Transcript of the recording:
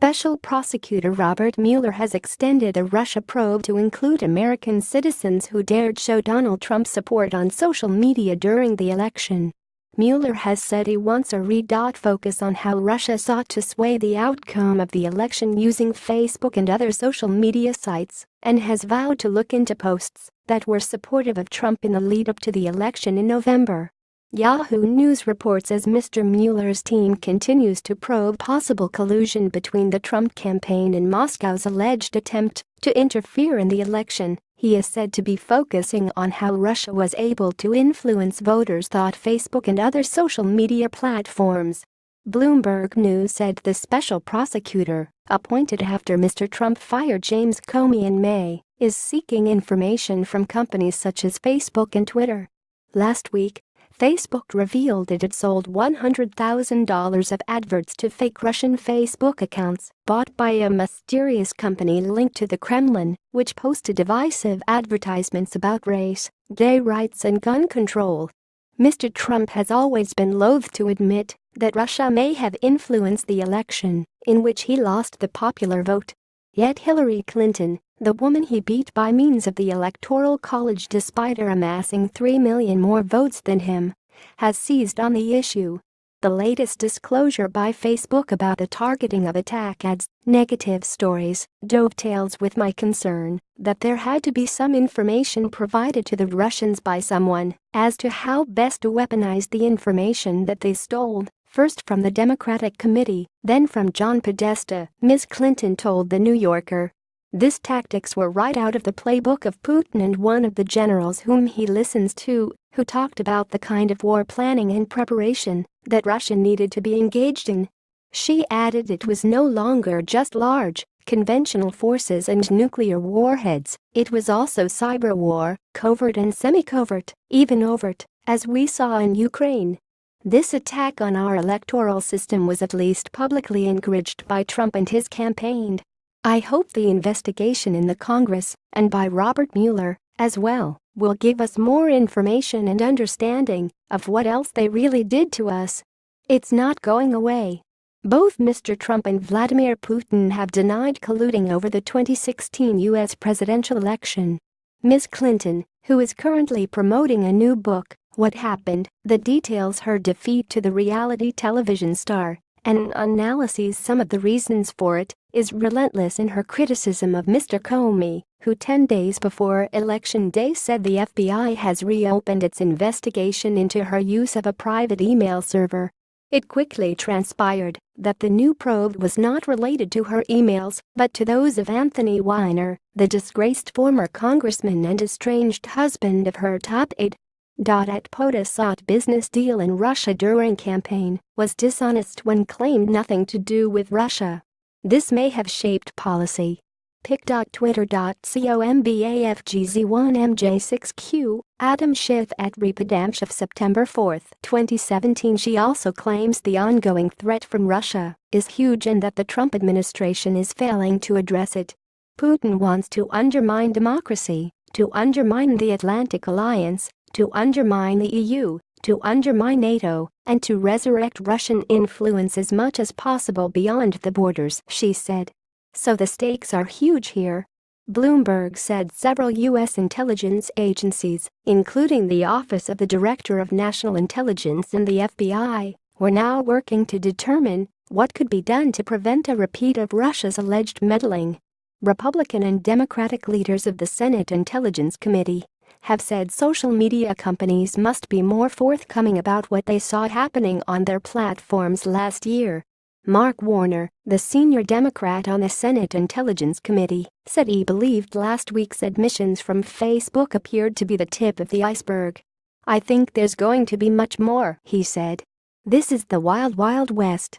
Special Prosecutor Robert Mueller has extended a Russia probe to include American citizens who dared show Donald Trump support on social media during the election. Mueller has said he wants a focus on how Russia sought to sway the outcome of the election using Facebook and other social media sites, and has vowed to look into posts that were supportive of Trump in the lead-up to the election in November. Yahoo News reports as Mr. Mueller's team continues to probe possible collusion between the Trump campaign and Moscow's alleged attempt to interfere in the election, he is said to be focusing on how Russia was able to influence voters' thought Facebook and other social media platforms. Bloomberg News said the special prosecutor, appointed after Mr. Trump fired James Comey in May, is seeking information from companies such as Facebook and Twitter. Last week, Facebook revealed it had sold $100,000 of adverts to fake Russian Facebook accounts bought by a mysterious company linked to the Kremlin, which posted divisive advertisements about race, gay rights and gun control. Mr. Trump has always been loath to admit that Russia may have influenced the election, in which he lost the popular vote. Yet Hillary Clinton, the woman he beat by means of the Electoral College despite her amassing 3 million more votes than him, has seized on the issue. The latest disclosure by Facebook about the targeting of attack ads, negative stories, dovetails with my concern that there had to be some information provided to the Russians by someone as to how best to weaponize the information that they stole, first from the Democratic Committee, then from John Podesta, Ms. Clinton told The New Yorker. These tactics were right out of the playbook of Putin and one of the generals whom he listens to, who talked about the kind of war planning and preparation that Russia needed to be engaged in. She added it was no longer just large, conventional forces and nuclear warheads, it was also cyber war, covert and semi-covert, even overt, as we saw in Ukraine. This attack on our electoral system was at least publicly encouraged by Trump and his campaign. I hope the investigation in the Congress, and by Robert Mueller, as well, will give us more information and understanding of what else they really did to us. It's not going away. Both Mr. Trump and Vladimir Putin have denied colluding over the 2016 U.S. presidential election. Ms. Clinton, who is currently promoting a new book, What Happened, that details her defeat to the reality television star, and analyses some of the reasons for it, is relentless in her criticism of Mr. Comey, who 10 days before Election Day said the FBI has reopened its investigation into her use of a private email server. It quickly transpired that the new probe was not related to her emails but to those of Anthony Weiner, the disgraced former congressman and estranged husband of her top aide. At POTUS sought business deal in Russia during campaign, was dishonest when claimed nothing to do with Russia. This may have shaped policy. pic.twitter.combafgz1mj6q, Adam Schiff at Repadamsh of September 4, 2017. She also claims the ongoing threat from Russia is huge and that the Trump administration is failing to address it. Putin wants to undermine democracy, to undermine the Atlantic Alliance, to undermine the EU, to undermine NATO, and to resurrect Russian influence as much as possible beyond the borders, she said. So the stakes are huge here. Bloomberg said several U.S. intelligence agencies, including the Office of the Director of National Intelligence and the FBI, were now working to determine what could be done to prevent a repeat of Russia's alleged meddling. Republican and Democratic leaders of the Senate Intelligence Committee have said social media companies must be more forthcoming about what they saw happening on their platforms last year. Mark Warner, the senior Democrat on the Senate Intelligence Committee, said he believed last week's admissions from Facebook appeared to be the tip of the iceberg. I think there's going to be much more, he said. This is the wild, wild west.